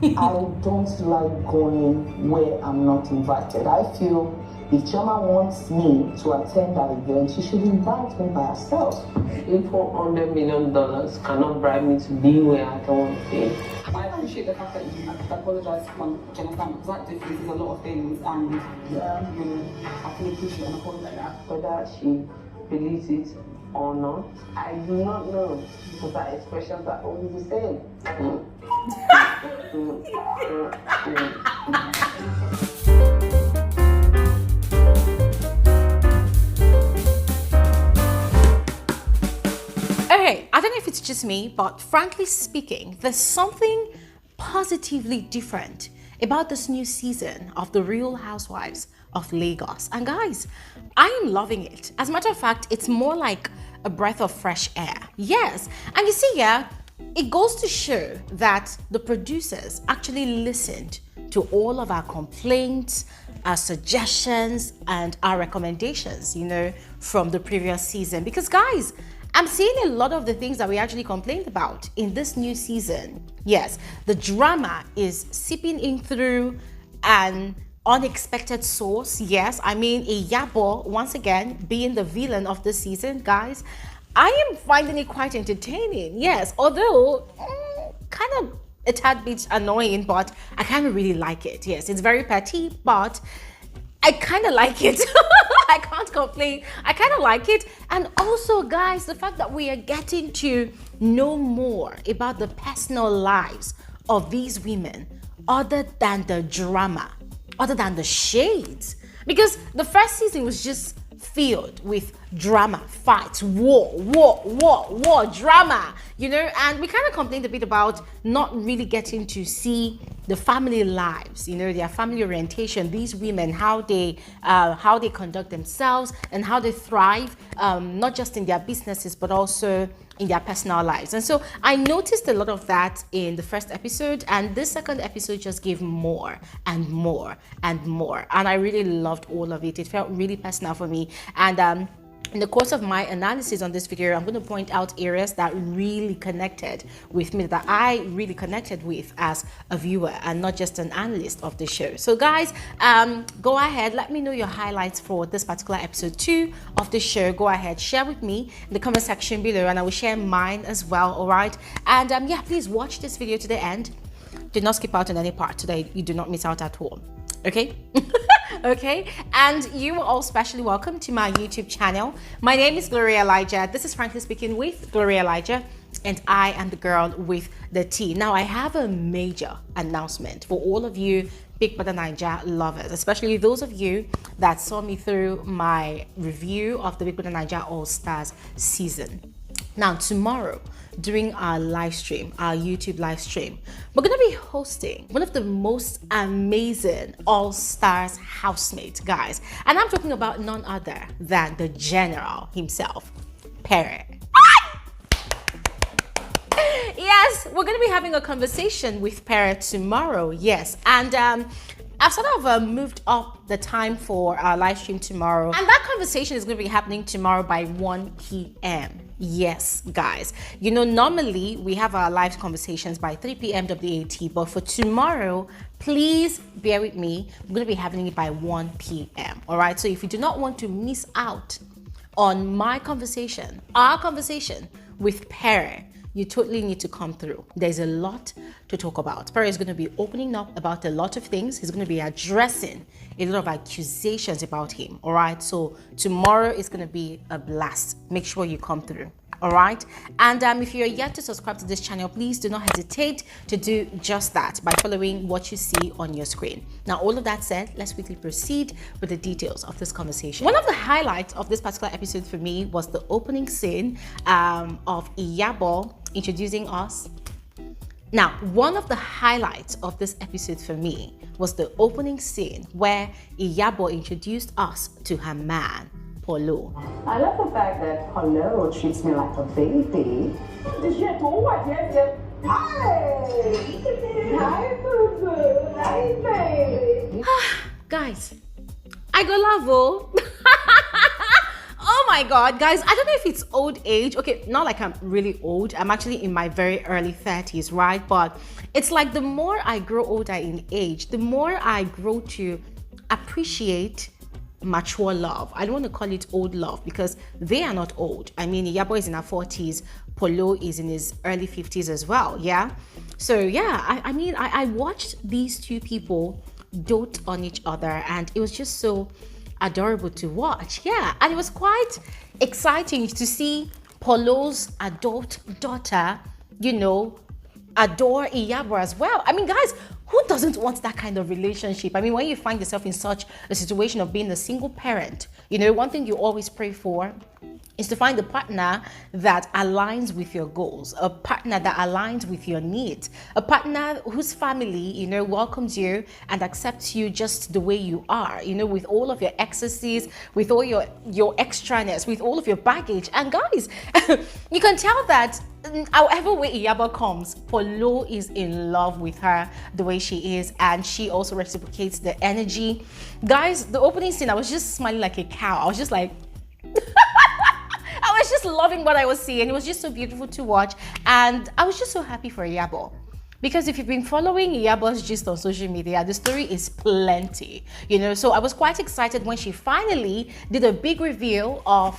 I don't like going where I'm not invited. I feel if Chioma wants me to attend that event, she should invite me by herself. If $400 million cannot bribe me to be where I don't want to be. I appreciate the fact that you apologize for Jonathan, because that difference is a lot of things, and you know, I can appreciate an apology like that. Whether she believes it or not, I do not know, because our expressions are always the same. Okay, I don't know if it's just me, but frankly speaking, there's something positively different about this new season of the Real Housewives of Lagos. And guys, I am loving it. As a matter of fact, it's more like a breath of fresh air. Yes, and you see, yeah, it goes to show that the producers actually listened to all of our complaints, our suggestions, and our recommendations, you know, from the previous season. Because guys, I'm seeing a lot of the things that we actually complained about in this new season. Yes, the drama is seeping in through an unexpected source. Yes, I mean, Iyabo, once again, being the villain of this season, guys. I am finding it quite entertaining. Yes, although kind of a tad bit annoying, but I kind of really like it. Yes, it's very petty, but I kind of like it. I can't complain. I kind of like it. And also, guys, the fact that we are getting to know more about the personal lives of these women other than the drama, other than the shades. Because the first season was just filled with drama, fights, war, drama, you know, and we kind of complained a bit about not really getting to see the family lives, you know, their family orientation, these women, how they conduct themselves and how they thrive, not just in their businesses, but also in their personal lives. And so I noticed a lot of that in the first episode, and this second episode just gave more and more and more. And I really loved all of it. It felt really personal for me. And in the course of my analysis on this video, I'm going to point out areas that really connected with me, that I really connected with as a viewer and not just an analyst of the show. So guys, go ahead, let me know your highlights for this particular episode 2 of the show. Go ahead, share with me in the comment section below, and I will share mine as well. All right, and yeah, please watch this video to the end. Do not skip out on any part so that you do not miss out at all. Okay. Okay, and you are all specially welcome to my YouTube channel. My name is Gloria Elijah. This is Frankly Speaking with Gloria Elijah, and I am the girl with the T. Now, I have a major announcement for all of you Big Brother Naija lovers, especially those of you that saw me through my review of the Big Brother Naija All Stars season. Now, tomorrow, during our live stream, our YouTube live stream, we're going to be hosting one of the most amazing All-Stars housemates, guys. And I'm talking about none other than the general himself, Pere. Yes, we're going to be having a conversation with Pere tomorrow. Yes, and I've sort of moved up the time for our live stream tomorrow. And that conversation is going to be happening tomorrow by 1 p.m. Yes, guys. You know, normally we have our live conversations by 3 p.m. WAT, but for tomorrow, please bear with me. We're going to be having it by 1 p.m. All right. So if you do not want to miss out on my conversation, our conversation with Pere, you totally need to come through. There's a lot to talk about. Pere is going to be opening up about a lot of things. He's going to be addressing a lot of accusations about him. All right. So tomorrow is going to be a blast. Make sure you come through. All right. And if you're yet to subscribe to this channel, please do not hesitate to do just that by following what you see on your screen. Now, all of that said, let's quickly proceed with the details of this conversation. One of the highlights of this particular episode for me was the opening scene of Iyabo introducing us. Now, one of the highlights of this episode for me was the opening scene where Iyabo introduced us to her man, Polo. I love the fact that Polo treats me like a baby. Hi, boo-boo. Hi, baby. Guys, I go love, oh. Oh my God, guys, I don't know if it's old age. Okay, not like I'm really old. I'm actually in my very early 30s, right? But it's like the more I grow older in age, the more I grow to appreciate mature love. I don't want to call it old love because they are not old. I mean, Yabo is in her 40s, Polo is in his early 50s as well, yeah? So yeah, I mean, I watched these two people dote on each other and it was just so adorable to watch. Yeah, and it was quite exciting to see Polo's adult daughter, you know, adore Iyabo as well. I mean, guys, who doesn't want that kind of relationship? I mean, when you find yourself in such a situation of being a single parent, you know, one thing you always pray for is to find a partner that aligns with your goals, a partner that aligns with your needs, a partner whose family, you know, welcomes you and accepts you just the way you are, you know, with all of your excesses, with all your extraness, with all of your baggage. And guys, you can tell that however way Iyabo comes, Polo is in love with her the way she is, and she also reciprocates the energy. Guys, the opening scene, I was just smiling like a cow. I was just like, I was just loving what I was seeing. It was just so beautiful to watch, and I was just so happy for Iyabo. Because if you've been following Iyabo's gist on social media, the story is plenty, you know. So I was quite excited when she finally did a big reveal of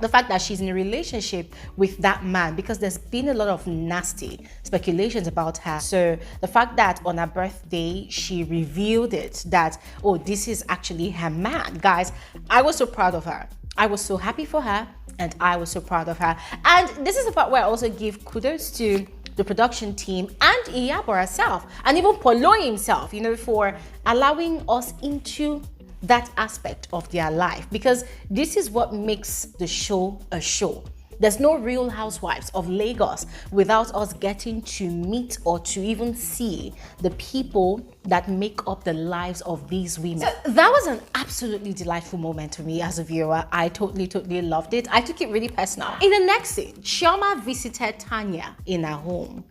the fact that she's in a relationship with that man, because there's been a lot of nasty speculations about her. So the fact that on her birthday, she revealed it, that, oh, this is actually her man. Guys, I was so proud of her. I was so happy for her, and I was so proud of her. And this is the part where I also give kudos to the production team and Iyabo herself, and even Polo himself, you know, for allowing us into that aspect of their life, because this is what makes the show a show. There's no Real Housewives of Lagos without us getting to meet or to even see the people that make up the lives of these women. So that was an absolutely delightful moment to me as a viewer. I totally loved it. I took it really personal. In the next scene, Chioma visited Tanya in her home.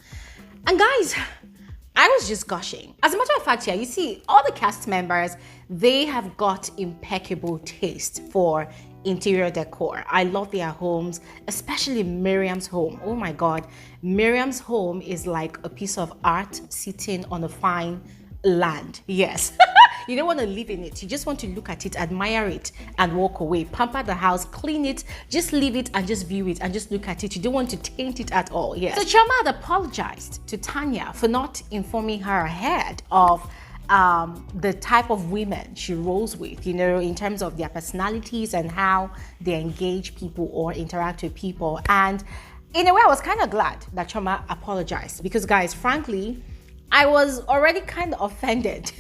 And guys, I was just gushing. As a matter of fact, here, you see, all the cast members, they have got impeccable taste for interior decor. I love their homes, especially Mariam's home. Oh my God, Mariam's home is like a piece of art sitting on a fine land. Yes. You don't want to live in it. You just want to look at it, admire it, and walk away. Pamper the house, clean it, just leave it and just view it and just look at it. You don't want to taint it at all. Yes. So Chioma had apologized to Tanya for not informing her ahead of the type of women she rolls with, you know, in terms of their personalities and how they engage people or interact with people. And in a way, I was kind of glad that Chioma apologized, because guys, frankly, I was already kind of offended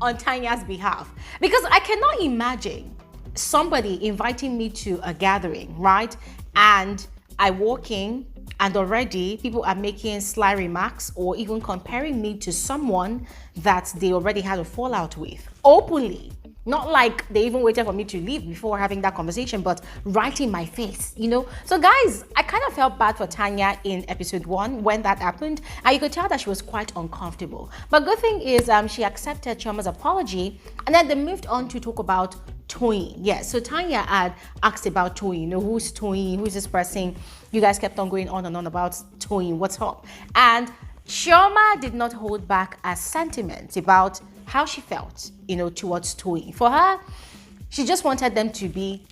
on Tanya's behalf, because I cannot imagine somebody inviting me to a gathering, right? And I walk in and already people are making sly remarks or even comparing me to someone that they already had a fallout with openly. Not like they even waited for me to leave before having that conversation, but right in my face, you know? So guys, I kind of felt bad for Tanya in episode 1 when that happened, and you could tell that she was quite uncomfortable. But good thing is she accepted Chioma's apology, and then they moved on to talk about Toyin. Yes, so Tanya had asked about Toyin, you know, who's Toyin, who's this person? You guys kept on going on and on about Toyin, what's up? And Chioma did not hold back her sentiments about how she felt, you know, towards Toyin. For her, she just wanted them to be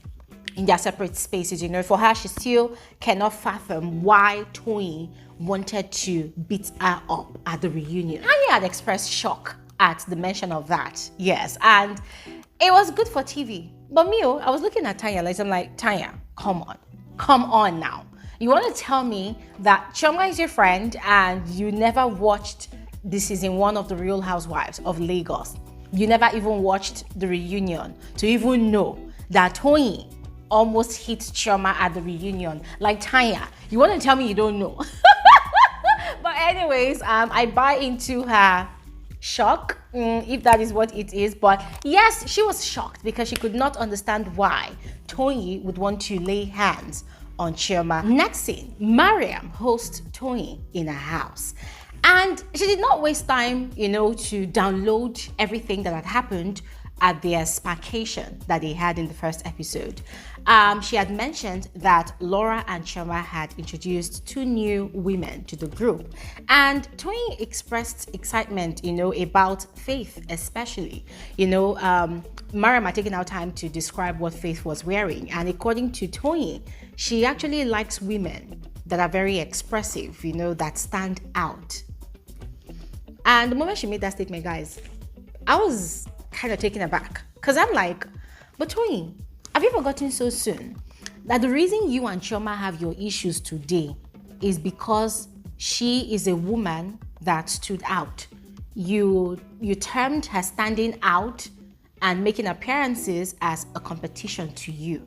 in their separate spaces, you know. For her, she still cannot fathom why Toyin wanted to beat her up at the reunion. Tanya had expressed shock at the mention of that, yes, and it was good for TV. But me, I was looking at Tanya, like, I'm like, Tanya, come on now. You want to tell me that Chioma is your friend and you never watched the season 1 of the Real Housewives of Lagos? You never even watched the reunion to even know that Toyin almost hit Chioma at the reunion? Like, Tanya, you want to tell me you don't know? But anyways, I buy into her shock, if that is what it is. But yes, she was shocked because she could not understand why Toyin would want to lay hands on Chioma. Next scene, Mariam hosts Toyin in her house. And she did not waste time, you know, to download everything that had happened at their sparkation that they had in the first episode. She had mentioned that Laura and Chioma had introduced 2 new women to the group, and Toyin expressed excitement, about Faith especially. Mariam had taken out time to describe what Faith was wearing, and according to Toyin, she actually likes women that are very expressive, that stand out. And the moment she made that statement, guys, I was kind of taken aback, because I'm like, but Toyin, have you forgotten so soon that the reason you and Chioma have your issues today is because she is a woman that stood out? You termed her standing out and making appearances as a competition to you.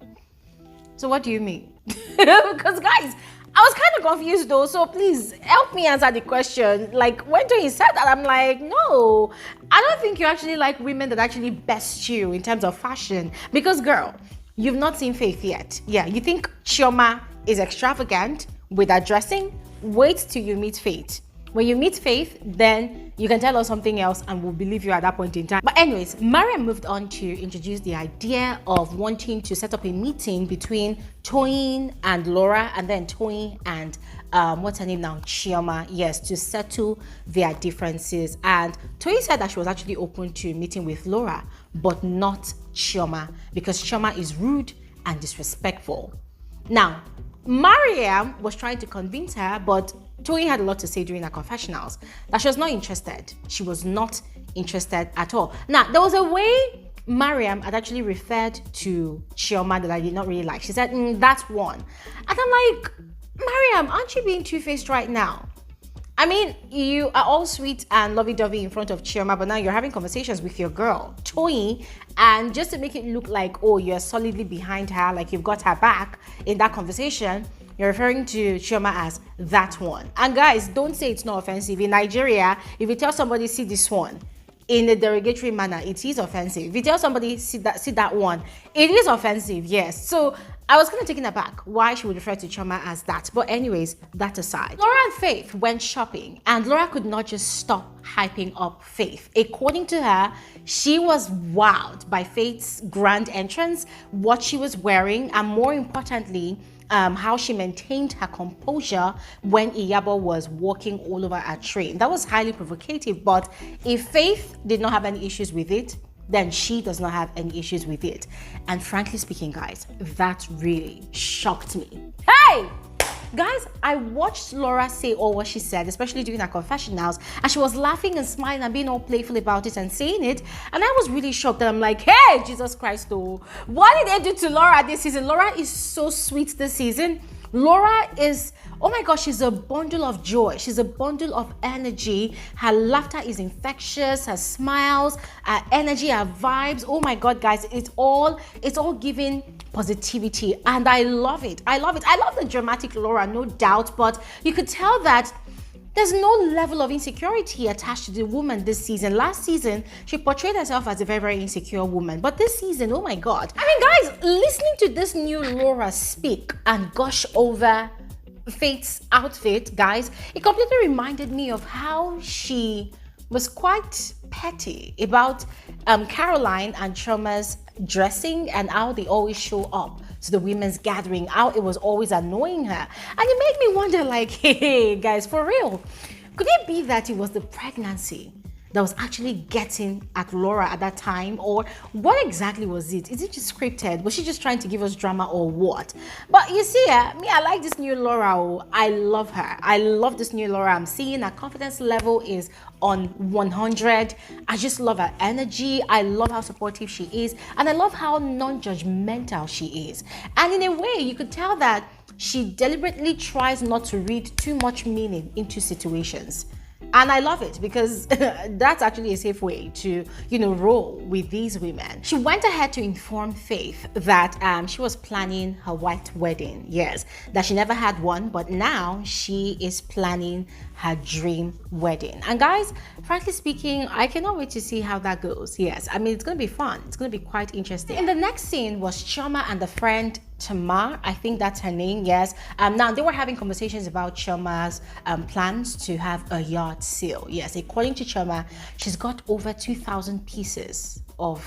So what do you mean? Because guys, I was kind of confused though, so please help me answer the question. Like, when Toyin said that, I'm like, no, I don't think you actually like women that actually best you in terms of fashion. Because girl, you've not seen Faith yet. Yeah, you think Chioma is extravagant with her dressing? Wait till you meet Faith. When you meet Faith, then you can tell us something else and we'll believe you at that point in time. But anyways, Mariam moved on to introduce the idea of wanting to set up a meeting between Toyin and Laura, and then Toyin and what's her name now, Chioma, yes, to settle their differences. And Toyin said that she was actually open to meeting with Laura, but not Chioma, because Chioma is rude and disrespectful. Now, Mariam was trying to convince her, but Toyin had a lot to say during her confessionals that she was not interested. She was not interested at all. Now, there was a way Mariam had actually referred to Chioma that I did not really like. She said, that's one. And I'm like, Mariam, aren't you being two-faced right now? I mean, you are all sweet and lovey-dovey in front of Chioma, but now you're having conversations with your girl, Toyin, and just to make it look like, oh, you're solidly behind her, like you've got her back in that conversation, you're referring to Chioma as that one. And guys, don't say it's not offensive. In Nigeria, if you tell somebody, see this one, in a derogatory manner, it is offensive. If you tell somebody, see that one, it is offensive, yes. So I was kind of taken aback why she would refer to Chioma as that. But anyways, that aside, Laura and Faith went shopping, and Laura could not just stop hyping up Faith. According to her, she was wowed by Faith's grand entrance, what she was wearing, and more importantly, how she maintained her composure when Iyabo was walking all over her train. That was highly provocative, but if Faith did not have any issues with it, then she does not have any issues with it. And frankly speaking, guys, that really shocked me. Hey! Guys, I watched Laura say all what she said, especially during her confessionals, and she was laughing and smiling and being all playful about it and saying it, and I was really shocked. And I'm like, hey, Jesus Christ, oh, what did they do to Laura this season? Laura is so sweet this season. Laura is, oh my gosh, she's a bundle of joy. She's a bundle of energy. Her laughter is infectious. Her smiles, her energy, her vibes. Oh my God, guys, it's all giving positivity, and I love it. I love it. I love the dramatic Laura, no doubt, but you could tell that there's no level of insecurity attached to the woman this season. Last season, she portrayed herself as a very, very insecure woman. But this season, oh my God. I mean, guys, listening to this new Laura speak and gush over Faith's outfit, guys, it completely reminded me of how she was quite petty about Caroline and Chioma's dressing and how they always show up to the women's gathering, how it was always annoying her. And it made me wonder, like, hey, guys, for real, could it be that it was the pregnancy that was actually getting at Laura at that time? Or what exactly was it? Is it just scripted? Was she just trying to give us drama or what? But you see, me, I like this new Laura. Oh, I love her. I love this new Laura. I'm seeing her confidence level is on 100. I just love her energy. I love how supportive she is. And I love how non-judgmental she is. And in a way, you could tell that she deliberately tries not to read too much meaning into situations. And I love it because that's actually a safe way to, roll with these women. She went ahead to inform Faith that she was planning her white wedding. Yes, that she never had one, but now she is planning her dream wedding. And guys, frankly speaking, I cannot wait to see how that goes. Yes, I mean, it's going to be fun. It's going to be quite interesting. In the next scene was Chioma and the friend Timmer, I think that's her name, yes. Now, they were having conversations about Chioma's plans to have a yard sale. Yes, according to Chioma, she's got over 2,000 pieces of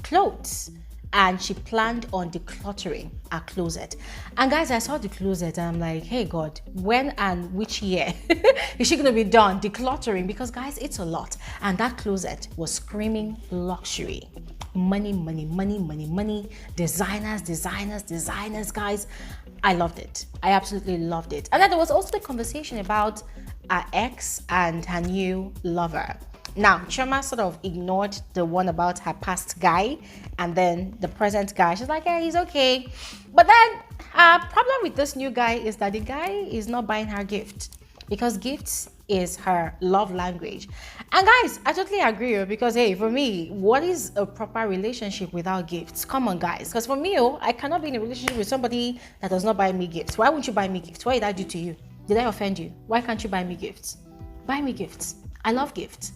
clothes. And she planned on decluttering her closet. And guys, I saw the closet and I'm like, hey God, when and which year is she gonna be done decluttering? Because guys, it's a lot. And that closet was screaming luxury. Money, money, money, money, money. Designers, designers, designers, guys. I loved it. I absolutely loved it. And then there was also the conversation about her ex and her new lover. Now, Chioma sort of ignored the one about her past guy and then the present guy. She's like, yeah, he's okay. But then her problem with this new guy is that the guy is not buying her gift because gifts is her love language. And guys, I totally agree because, hey, for me, what is a proper relationship without gifts? Come on, guys. Because for me, I cannot be in a relationship with somebody that does not buy me gifts. Why won't you buy me gifts? What did I do to you? Did I offend you? Why can't you buy me gifts? Buy me gifts. I love gifts.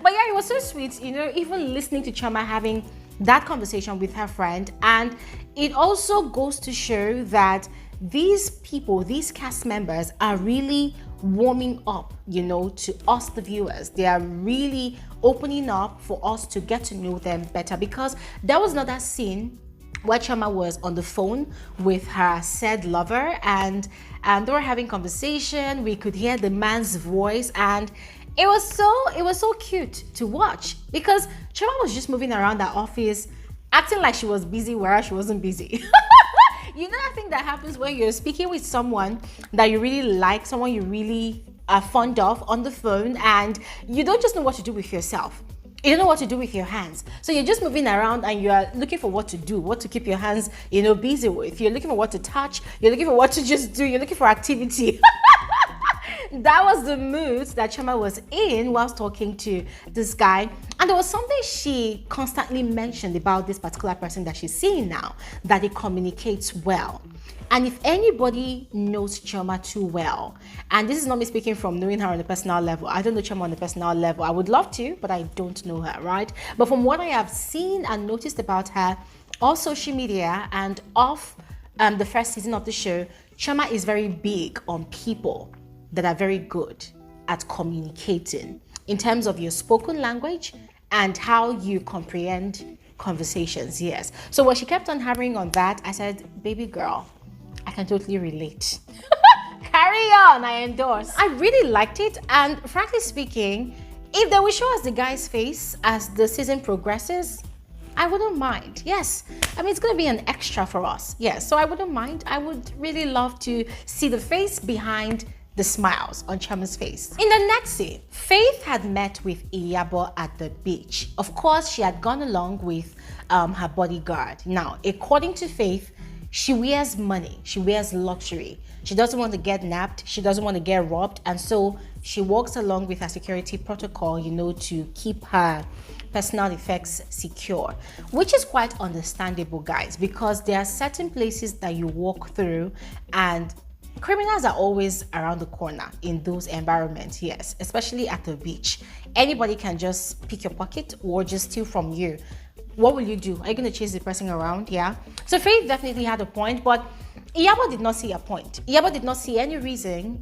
But yeah, it was so sweet, even listening to Chioma having that conversation with her friend. And it also goes to show that these people, these cast members are really warming up, to us, the viewers. They are really opening up for us to get to know them better, because there was another scene where Chioma was on the phone with her said lover and they were having conversation. We could hear the man's voice and it was so cute to watch because Chioma was just moving around that office acting like she was busy where she wasn't busy. That thing that happens when you're speaking with someone that you really like, someone you really are fond of on the phone, and you don't just know what to do with yourself. You don't know what to do with your hands. So you're just moving around and you're looking for what to do, what to keep your hands, busy with. You're looking for what to touch. You're looking for what to just do. You're looking for activity. That was the mood that Chioma was in whilst talking to this guy. And there was something she constantly mentioned about this particular person that she's seeing now, that he communicates well. And if anybody knows Chioma too well, and this is not me speaking from knowing her on a personal level, I don't know Chioma on a personal level. I would love to, but I don't know her, right? But from what I have seen and noticed about her on social media and off the first season of the show, Chioma is very big on people that are very good at communicating in terms of your spoken language and how you comprehend conversations. Yes. So when she kept on hammering on that, I said, baby girl, I can totally relate. Carry on, I endorse. I really liked it, and frankly speaking, if they will show us the guy's face as the season progresses, I wouldn't mind. Yes, I mean, it's going to be an extra for us. Yes, so I wouldn't mind. I would really love to see the face behind the smiles on Chioma's face. In the next scene, Faith had met with Iyabo at the beach. Of course, she had gone along with her bodyguard. Now, according to Faith, she wears money, she wears luxury. She doesn't want to get nabbed, she doesn't want to get robbed, and so she walks along with her security protocol, to keep her personal effects secure, which is quite understandable, guys, because there are certain places that you walk through and criminals are always around the corner in those environments. Yes, especially at the beach. Anybody can just pick your pocket or just steal from you. What will you do? Are you going to chase the person around? Yeah. So Faith definitely had a point, but Iyabo did not see a point. Iyabo did not see any reason,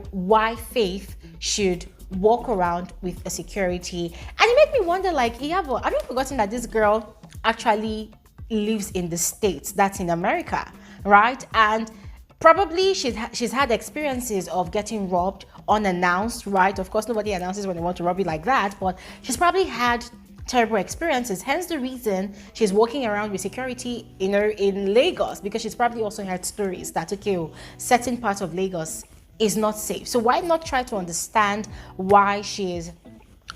why Faith should walk around with a security. And it made me wonder, like, Iyabo, have you forgotten that this girl actually lives in the States? That's in America, right? And probably she's had experiences of getting robbed unannounced, right? Of course, nobody announces when they want to rob you like that, but she's probably had terrible experiences, hence the reason she's walking around with security in Lagos, because she's probably also heard stories that, okay, certain parts of Lagos is not safe. So why not try to understand why she is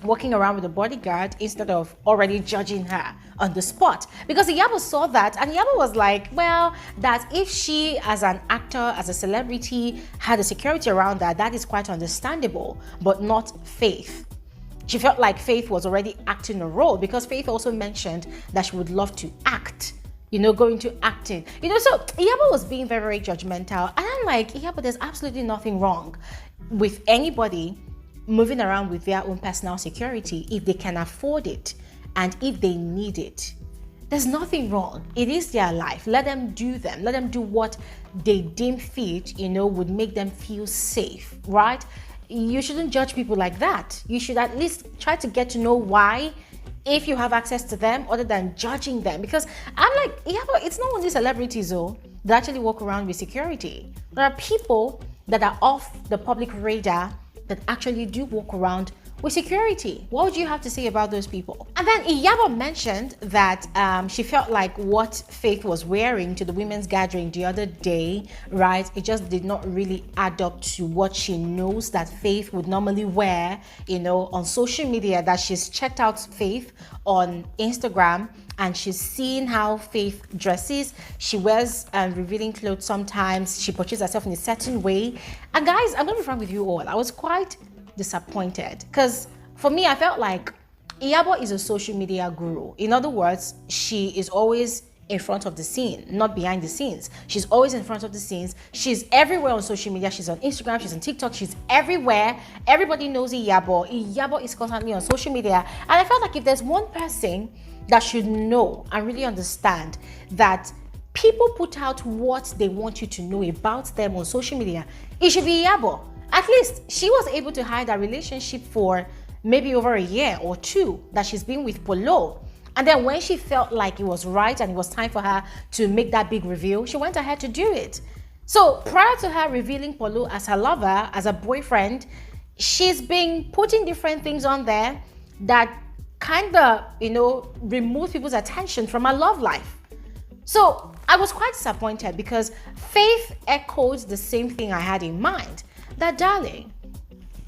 walking around with a bodyguard instead of already judging her on the spot? Because Iyabo saw that, and Iyabo was like, well, that if she as an actor, as a celebrity, had a security around her, that is quite understandable, but not Faith. She felt like Faith was already acting a role, because Faith also mentioned that she would love to act, go into acting. So Iyabo was being very, very judgmental. And I'm like, Iyabo, there's absolutely nothing wrong with anybody moving around with their own personal security if they can afford it and if they need it. There's nothing wrong. It is their life. Let them do them. Let them do what they deem fit, would make them feel safe, right? You shouldn't judge people like that. You should at least try to get to know why if you have access to them, other than judging them. Because I'm like, yeah, but it's not only celebrities though that actually walk around with security. There are people that are off the public radar that actually do walk around with security. What would you have to say about those people? And then Iyabo mentioned that she felt like what Faith was wearing to the women's gathering the other day, right? It just did not really add up to what she knows that Faith would normally wear, you know, on social media, that she's checked out Faith on Instagram and she's seen how Faith dresses. She wears revealing clothes sometimes. She portrays herself in a certain way. And guys, I'm gonna be frank with you all. I was quite disappointed because for me, I felt like Iyabo is a social media guru. In other words, she is always in front of the scene, not behind the scenes. She's always in front of the scenes. She's everywhere on social media. She's on Instagram, she's on TikTok, she's everywhere. Everybody knows Iyabo. Iyabo is constantly on social media. And I felt like if there's one person that should know and really understand that people put out what they want you to know about them on social media, it should be Iyabo. At least she was able to hide a relationship for maybe over a year or two that she's been with Polo. And then when she felt like it was right and it was time for her to make that big reveal, she went ahead to do it. So prior to her revealing Polo as her lover, as a boyfriend, she's been putting different things on there that kind of, you know, remove people's attention from her love life. So I was quite disappointed because Faith echoed the same thing I had in mind. That, darling,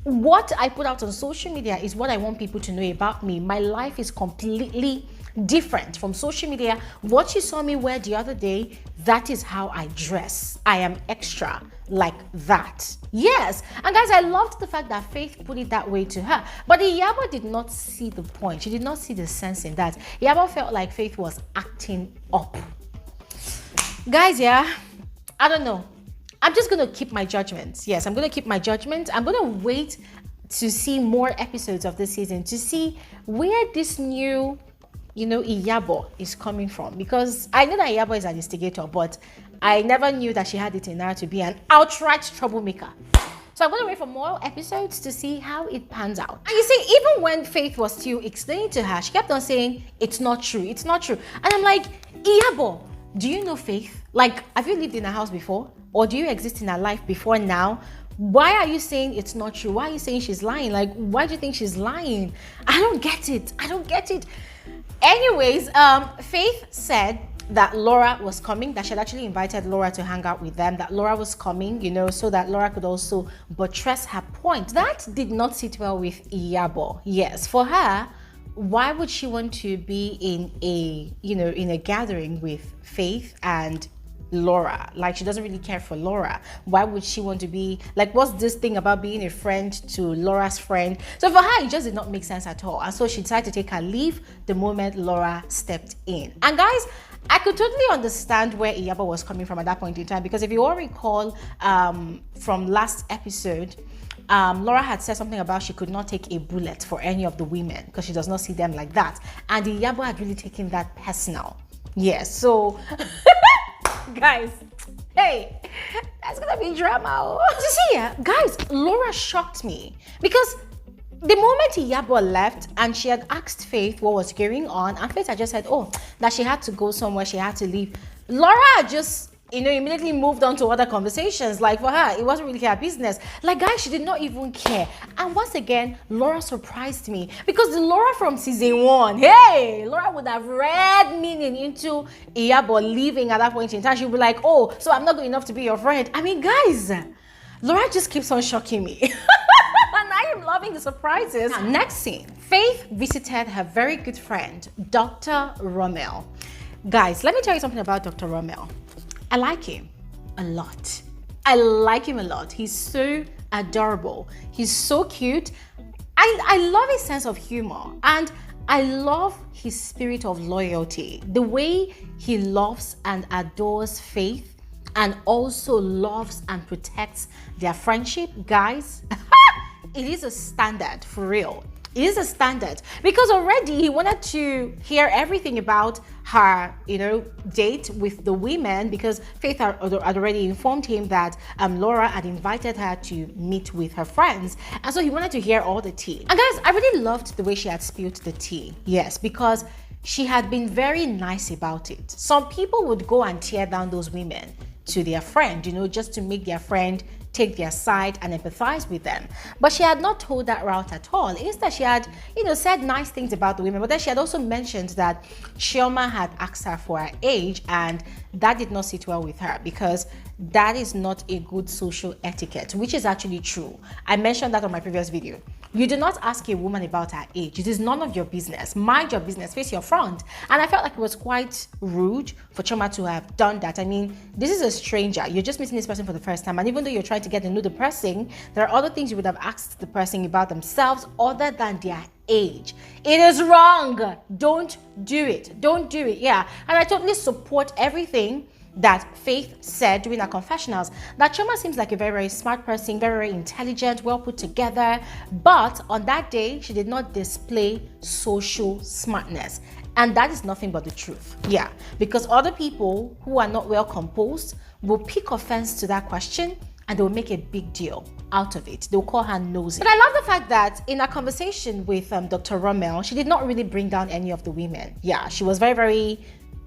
what I put out on social media is what I want people to know about me. My life is completely different from social media. What you saw me wear the other day, that is how I dress. I am extra like that. Yes. And guys, I loved the fact that Faith put it that way to her. But Iyabo did not see the point. She did not see the sense in that. Iyabo felt like Faith was acting up. Guys, yeah, I don't know. I'm just going to keep my judgments. Yes, I'm going to keep my judgment. I'm going to wait to see more episodes of this season to see where this new, you know, Iyabo is coming from. Because I know that Iyabo is an instigator, but I never knew that she had it in her to be an outright troublemaker. So I'm going to wait for more episodes to see how it pans out. And you see, even when Faith was still explaining to her, she kept on saying, it's not true, it's not true. And I'm like, Iyabo, do you know Faith? Like, have you lived in a house before? Or do you exist in her life before now? Why are you saying it's not true? Why are you saying she's lying? Like, why do you think she's lying? I don't get it. I don't get it. Anyways, Faith said that Laura was coming, that she had actually invited Laura to hang out with them, that Laura was coming, you know, so that Laura could also buttress her point. That did not sit well with Iyabo. Yes, for her, why would she want to be in a, you know, in a gathering with Faith and Laura? Like, she doesn't really care for Laura. Why would she want to be like, what's this thing about being a friend to Laura's friend? So for her, it just did not make sense at all. And so she decided to take her leave the moment Laura stepped in. And guys, I could totally understand where Iyabo was coming from at that point in time, because if you all recall from last episode, Laura had said something about she could not take a bullet for any of the women because she does not see them like that. And Iyabo had really taken that personal. Yes, so guys, hey, that's gonna be drama. You see, yeah, guys, Laura shocked me because the moment Iyabo left and she had asked Faith what was going on, and Faith had just said, oh, that she had to go somewhere, she had to leave. Laura just, you know, immediately moved on to other conversations. Like, for her, it wasn't really her business. Like, guys, she did not even care. And once again, Laura surprised me because the Laura from season 1, hey, Laura would have read meaning into Iyabo leaving at that point in time. She would be like, oh, so I'm not good enough to be your friend. I mean, guys, Laura just keeps on shocking me. And I am loving the surprises. Now, next scene, Faith visited her very good friend, Dr. Romel. Guys, let me tell you something about Dr. Romel. I like him a lot. I like him a lot. He's so adorable. He's so cute. I love his sense of humor, and I love his spirit of loyalty. The way he loves and adores Faith and also loves and protects their friendship. Guys, it is a standard for real. It is a standard because already he wanted to hear everything about her, date with the women, because Faith had already informed him that Laura had invited her to meet with her friends, and so he wanted to hear all the tea. And guys, I really loved the way she had spilled the tea. Yes, because she had been very nice about it. Some people would go and tear down those women to their friend, just to make their friend take their side and empathize with them. But she had not told that route at all. Instead, she had, said nice things about the women, but then she had also mentioned that Chioma had asked her for her age, and that did not sit well with her because that is not a good social etiquette, which is actually true. I mentioned that on my previous video. You do not ask a woman about her age. It is none of your business. Mind your business, face your front. And I felt like it was quite rude for Chioma to have done that. I mean, this is a stranger. You're just meeting this person for the first time. And even though you're trying to get to know the person, there are other things you would have asked the person about themselves other than their age. It is wrong. Don't do it. Don't do it. Yeah. And I totally support everything that Faith said during her confessionals, that Chioma seems like a very, very smart person, very, very intelligent, well put together. But on that day, she did not display social smartness. And that is nothing but the truth. Yeah, because other people who are not well composed will pick offense to that question and they'll make a big deal out of it. They'll call her nosy. But I love the fact that in a conversation with Dr. Romel, she did not really bring down any of the women. Yeah, she was very, very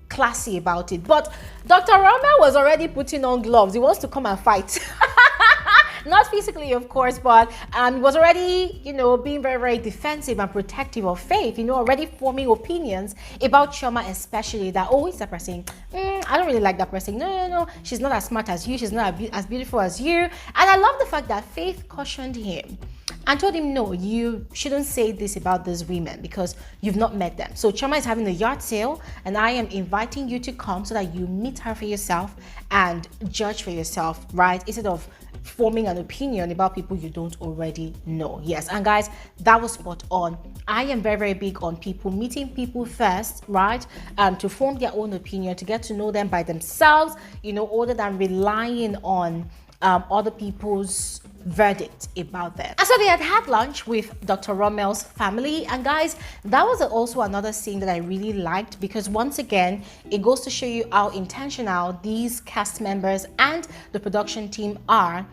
classy about it. But Dr. Romel was already putting on gloves. He wants to come and fight. Not physically, of course, but he was already, being very, very defensive and protective of Faith, already forming opinions about Chioma, especially that, oh, it's that person. I don't really like that person. No. She's not as smart as you. She's not as beautiful as you. And I love the fact that Faith cautioned him and told him, no, you shouldn't say this about these women because you've not met them. So Chioma is having a yard sale and I am inviting you to come so that you meet her for yourself and judge for yourself, right? Instead of forming an opinion about people you don't already know. Yes, and guys, that was spot on. I am very, very big on people meeting people first, right? To form their own opinion, to get to know them by themselves, other than relying on other people's verdict about them. And so they had lunch with Dr. Romel's family, and guys, that was also another scene that I really liked because once again it goes to show you how intentional these cast members and the production team are,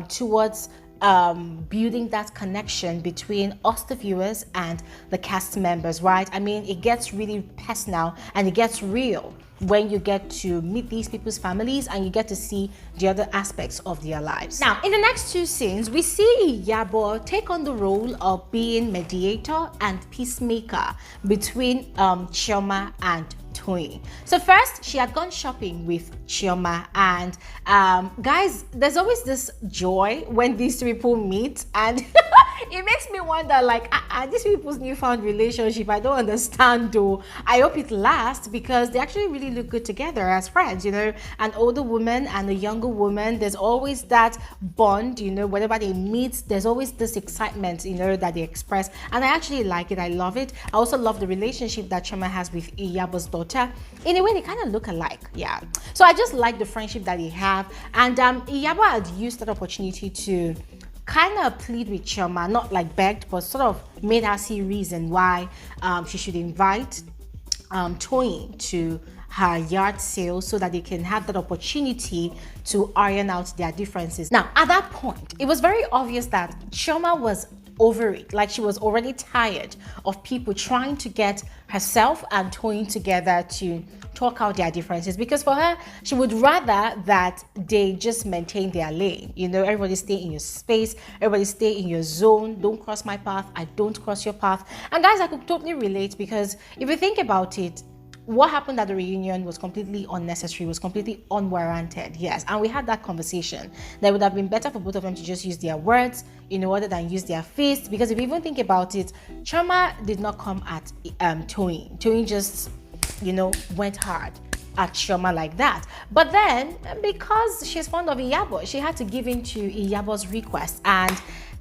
towards building that connection between us, the viewers, and the cast members, right? I mean, it gets really personal and it gets real when you get to meet these people's families and you get to see the other aspects of their lives. Now, in the next two scenes, we see Yabo take on the role of being mediator and peacemaker between Chioma and Toyin. So first, she had gone shopping with Chioma, and guys, there's always this joy when these two people meet, and it makes me wonder, like, these people's newfound relationship, I don't understand though. I hope it lasts because they actually really look good together as friends, an older woman and a younger woman. There's always that bond, whenever they meet, there's always this excitement, that they express, and I actually like it. I love it. I also love the relationship that Chioma has with Iyabo's daughter. In a way, they kind of look alike. Yeah, so I just like the friendship that they have, and Iyabo had used that opportunity to kind of plead with Chioma, not like begged, but sort of made her see reason why she should invite Toyin to her yard sale so that they can have that opportunity to iron out their differences. Now, at that point, it was very obvious that Chioma was over it. Like, she was already tired of people trying to get herself and Toyin together to talk out their differences, because for her, she would rather that they just maintain their lane. Everybody stay in your space, everybody stay in your zone. Don't cross my path, I don't cross your path. And guys, I could totally relate, because if you think about it, what happened at the reunion was completely unnecessary, was completely unwarranted. Yes, and we had that conversation. That would have been better for both of them to just use their words, other than use their fists. Because if you even think about it, Chioma did not come at Toyin. Toyin just, went hard at Chioma like that. But then, because she's fond of Iyabo, she had to give in to Iyabo's request, and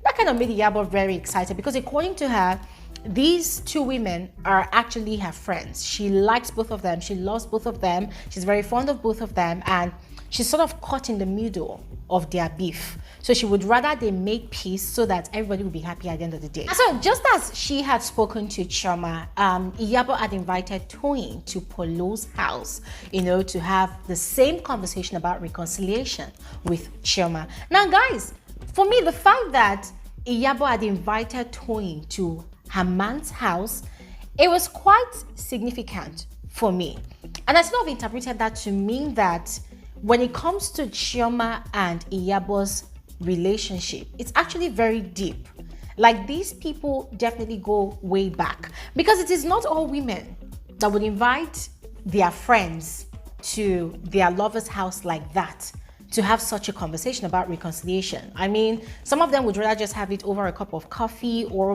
that kind of made Iyabo very excited, because according to her, these two women are actually her friends. She likes both of them. She loves both of them. She's very fond of both of them. And she's sort of caught in the middle of their beef. So she would rather they make peace so that everybody will be happy at the end of the day. So just as she had spoken to Chioma, Iyabo had invited Toyin to Polo's house, you know, to have the same conversation about reconciliation with Chioma. Now guys, for me, the fact that Iyabo had invited Toyin to her man's house, it was quite significant for me. And I sort of interpreted that to mean that when it comes to Chioma and Iyabo's relationship, it's actually very deep. Like, these people definitely go way back, because it is not all women that would invite their friends to their lover's house like that to have such a conversation about reconciliation. I mean, some of them would rather just have it over a cup of coffee or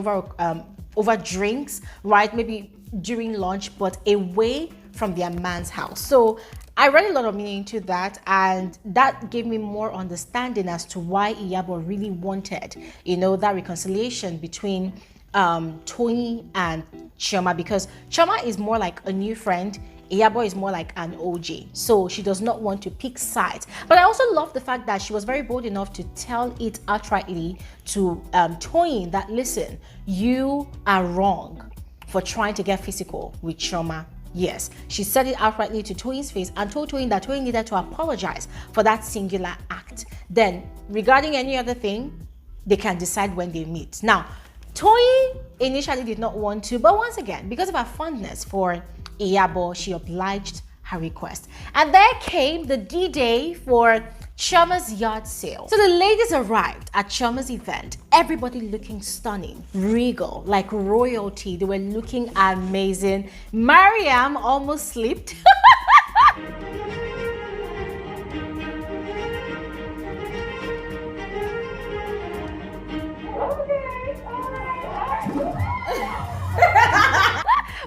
over drinks, right? Maybe during lunch, but away from their man's house. So I read a lot of meaning into that, and that gave me more understanding as to why Iyabo really wanted, you know, that reconciliation between Toyin and Chioma, because Chioma is more like a new friend, Iyabo is more like an OG, so she does not want to pick sides. But I also love the fact that she was very bold enough to tell it outrightly to Toyin that, listen, you are wrong for trying to get physical with Chioma. Yes, she said it outrightly to Toyin's face and told Toyin that Toyin needed to apologize for that singular act. Then, regarding any other thing, they can decide when they meet. Now, Toyin initially did not want to, but once again, because of her fondness for Iyabo, she obliged her request. And there came the D-Day for Chioma's yard sale. So the ladies arrived at Chioma's event, everybody looking stunning, regal, like royalty. They were looking amazing. Mariam almost slipped.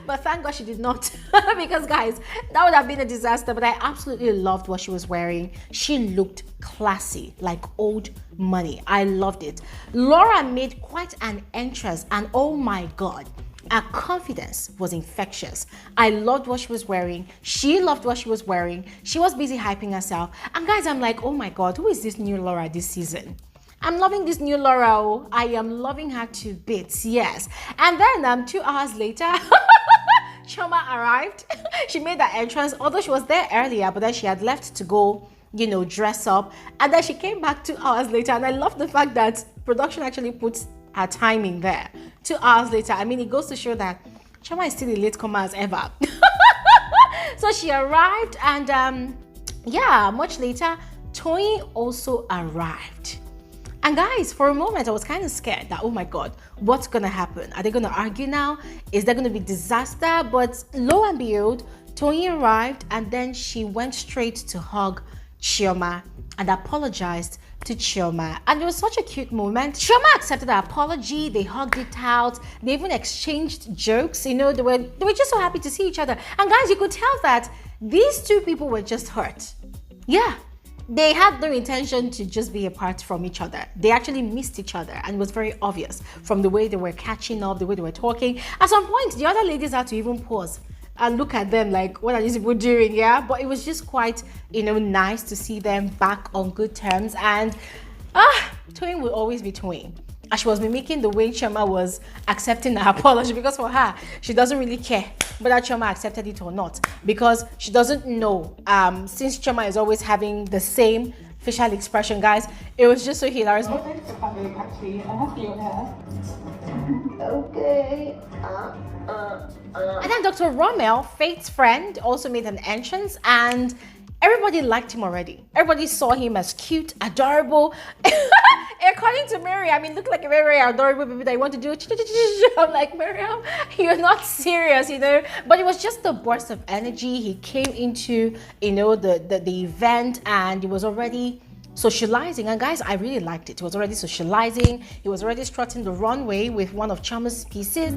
But thank God she did not, because guys, that would have been a disaster. But I absolutely loved what she was wearing. She looked classy, like old money. I loved it. Laura made quite an entrance, and oh my God, her confidence was infectious. I loved what she was wearing. She loved what she was wearing. She was busy hyping herself. And guys, I'm like, oh my God, who is this new Laura this season? I'm loving this new Laura. Oh, I am loving her to bits, yes. And then 2 hours later, Chioma arrived. She made her entrance, although she was there earlier, but then she had left to go, you know, dress up. And then she came back 2 hours later. And I love the fact that production actually puts her timing there. 2 hours later. I mean, it goes to show that Chioma is still a latecomer as ever. So she arrived, and yeah, much later, Toyin also arrived. And guys, for a moment, I was kind of scared that, oh my God, what's gonna happen? Are they gonna argue now? Is there gonna be disaster? But lo and behold, Toyin arrived, and then she went straight to hug Chioma and apologized to Chioma. And it was such a cute moment. Chioma accepted her apology. They hugged it out. They even exchanged jokes. You know, they were just so happy to see each other. And guys, you could tell that these two people were just hurt. Yeah. They had no intention to just be apart from each other. They actually missed each other, and it was very obvious from the way they were catching up, the way they were talking. At some point, the other ladies had to even pause and look at them like, what are these people doing? Yeah, but it was just quite, you know, nice to see them back on good terms. And Toyin will always be Toyin. And she was mimicking the way Chioma was accepting her apology, because for her, she doesn't really care whether Chioma accepted it or not, because she doesn't know. Since Chioma is always having the same facial expression, guys, it was just so hilarious. Oh, thanks for coming, actually. I have your hair. Okay. And then Dr. Romel, Faith's friend, also made an entrance, and everybody liked him already. Everybody saw him as cute, adorable. According to Mariam, I mean, looked like a very, very adorable baby that you want to do. I'm like, Mariam, you're not serious, you know. But it was just a burst of energy. He came into, you know, the event, and he was already socializing. And guys, I really liked it. He was already socializing. He was already strutting the runway with one of Chioma's pieces.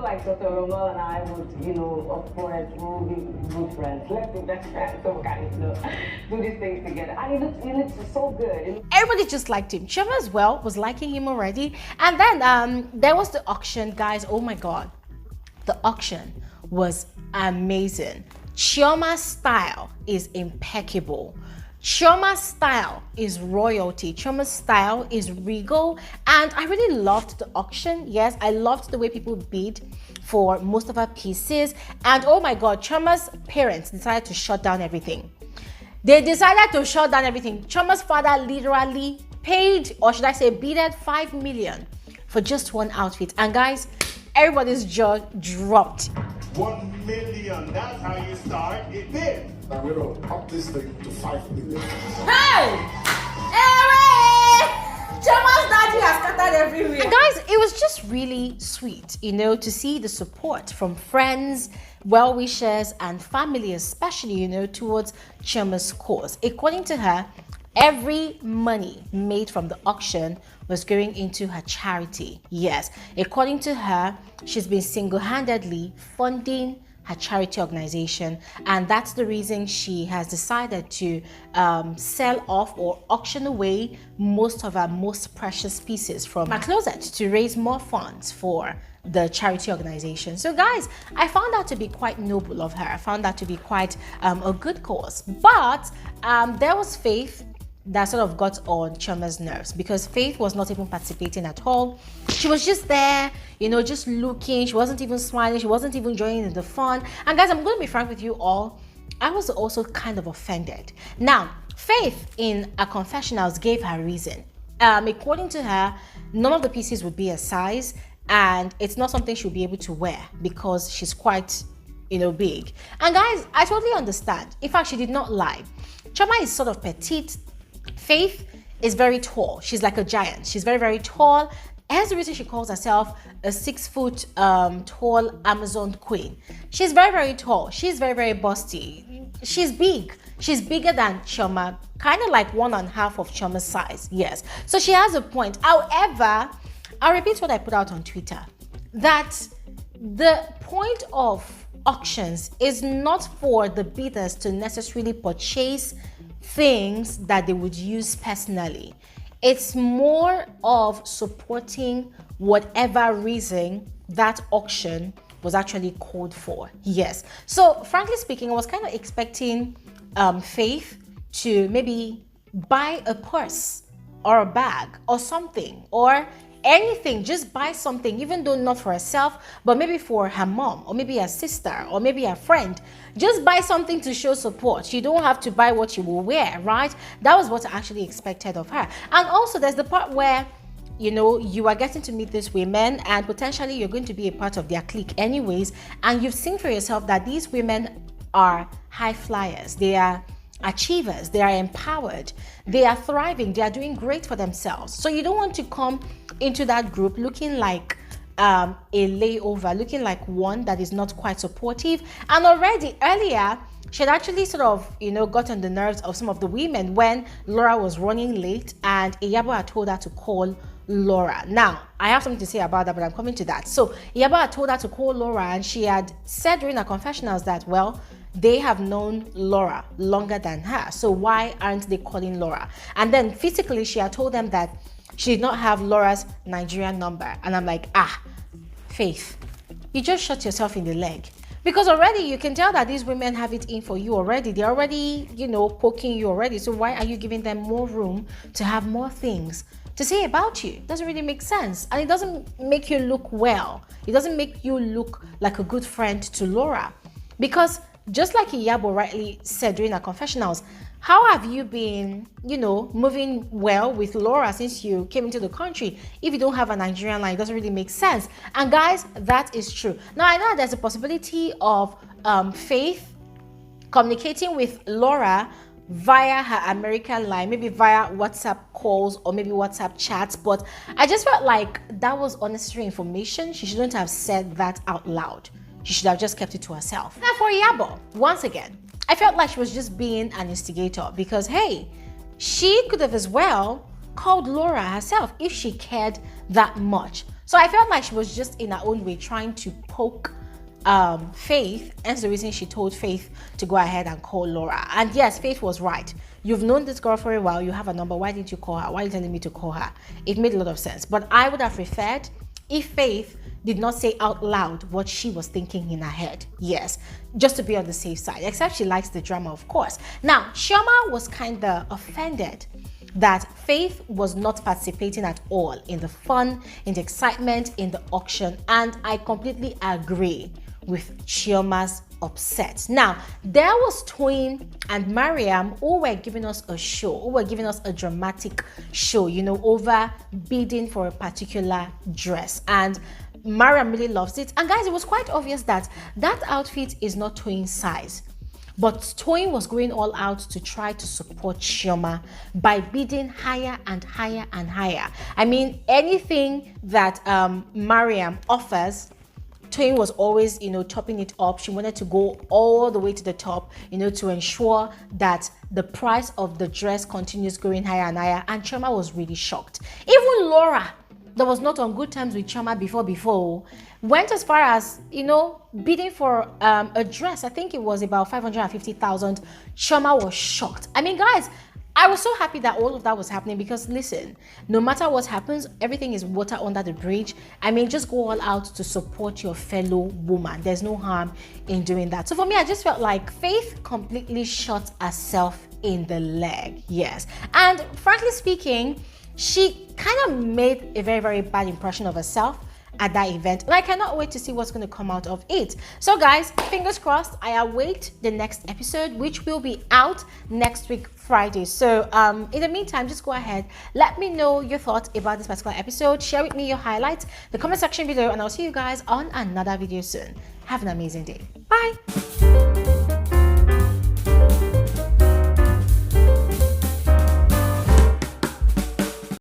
Like Dr. Romel and I would, you know, of course, we'll be good friends. Let's be best friends, so we can, you know, do these things together. And he looks so good. Everybody just liked him. Chioma as well was liking him already. And then there was the auction, guys. Oh my God, the auction was amazing. Chioma's style is impeccable. Chioma's style is royalty. Chioma's style is regal. And I really loved the auction. Yes, I loved the way people bid for most of her pieces. And oh my God, Chioma's parents decided to shut down everything. They decided to shut down everything. Chioma's father literally paid, or should I say bidded 5 million for just one outfit. And guys, everybody's jaw dropped. 1 million, that's how you start it bid. I'm going to up this thing to 5 million. Hey! Hey! Chioma's daddy has scattered everywhere. And guys, it was just really sweet, you know, to see the support from friends, well-wishers, and family, especially, you know, towards Chioma's cause. According to her, every money made from the auction was going into her charity. Yes, according to her, she's been single-handedly funding her charity organization, and that's the reason she has decided to sell off or auction away most of her most precious pieces from her closet to raise more funds for the charity organization. So guys, I found that to be quite noble of her. I found that to be quite a good cause. But there was Faith that sort of got on Chioma's nerves, because Faith was not even participating at all. She was just there, you know, just looking. She wasn't even smiling. She wasn't even joining in the fun. And guys, I'm going to be frank with you all. I was also kind of offended. Now, Faith in her confessionals gave her reason. According to her, none of the pieces would be a size, and it's not something she'll be able to wear because she's quite, you know, big. And guys, I totally understand. In fact, she did not lie. Chioma is sort of petite. Faith is very tall. She's like a giant. She's very, very tall. Hence the reason she calls herself a 6 foot tall Amazon queen. She's very, very tall. She's very, very busty. She's big. She's bigger than Chioma, kind of like 1.5 of Chioma's size. Yes. So she has a point. However, I'll repeat what I put out on Twitter, that the point of auctions is not for the bidders to necessarily purchase things that they would use personally. It's more of supporting whatever reason that auction was actually called for. Yes. So frankly speaking, I was kind of expecting Faith to maybe buy a purse or a bag or something, or anything, just buy something, even though not for herself, but maybe for her mom, or maybe her sister, or maybe her friend. Just buy something to show support. You don't have to buy what you will wear, right? That was what I actually expected of her. And also there's the part where, you know, you are getting to meet these women and potentially you're going to be a part of their clique anyways, and you've seen for yourself that these women are high flyers. They are achievers. They are empowered. They are thriving. They are doing great for themselves. So you don't want to come into that group looking like a layover, looking like one that is not quite supportive. And already earlier, she had actually sort of, you know, got on the nerves of some of the women when Laura was running late and Iyabo had told her to call Laura. Now, I have something to say about that, but I'm coming to that. So Iyabo had told her to call Laura, and she had said during her confessionals that, well, they have known Laura longer than her, so why aren't they calling Laura? And then physically, she had told them that she did not have Laura's Nigerian number. And I'm like, Faith, you just shot yourself in the leg. Because already you can tell that these women have it in for you already. They're already, you know, poking you already. So why are you giving them more room to have more things to say about you? It doesn't really make sense. And it doesn't make you look well. It doesn't make you look like a good friend to Laura. Because just like Iyabo rightly said during her confessionals, how have you been, you know, moving well with Laura since you came into the country? If you don't have a Nigerian line, it doesn't really make sense. And guys, that is true. Now, I know there's a possibility of Faith communicating with Laura via her American line, maybe via WhatsApp calls or maybe WhatsApp chats, but I just felt like that was unnecessary information. She shouldn't have said that out loud. She should have just kept it to herself. Now for Yabo, once again, I felt like she was just being an instigator because, hey, she could have as well called Laura herself if she cared that much. So I felt like she was just in her own way trying to poke Faith, and that's the reason she told Faith to go ahead and call Laura. And yes, Faith was right. You've known this girl for a while, you have a number, why didn't you call her? Why are you telling me to call her? It made a lot of sense. But I would have preferred if Faith did not say out loud what she was thinking in her head. Yes, just to be on the safe side, except she likes the drama, of course. Now, Chioma was kind of offended that Faith was not participating at all in the fun, in the excitement, in the auction, and I completely agree with Chioma's upset. Now, there was Toyin and Mariam who were giving us a show, who were giving us a dramatic show, you know, over bidding for a particular dress, and Mariam really loves it. And guys, it was quite obvious that that outfit is not Toyin's size. But Toyin was going all out to try to support Chioma by bidding higher and higher and higher. I mean, anything that Mariam offers, Toyin was always, you know, topping it up. She wanted to go all the way to the top, you know, to ensure that the price of the dress continues going higher and higher. And Chioma was really shocked. Even Laura, that was not on good terms with Chioma before, went as far as, you know, bidding for a dress. I think it was about 550,000. Chioma was shocked. I mean, guys, I was so happy that all of that was happening because, listen, no matter what happens, everything is water under the bridge. I mean, just go all out to support your fellow woman. There's no harm in doing that. So for me, I just felt like Faith completely shot herself in the leg. Yes. And frankly speaking, she kind of made a very, very bad impression of herself at that event, and I cannot wait to see what's going to come out of it. So guys, fingers crossed, I await the next episode, which will be out next week Friday. So in the meantime, just go ahead, let me know your thoughts about this particular episode, share with me your highlights, the comment section below, and I'll see you guys on another video soon. Have an amazing day. Bye.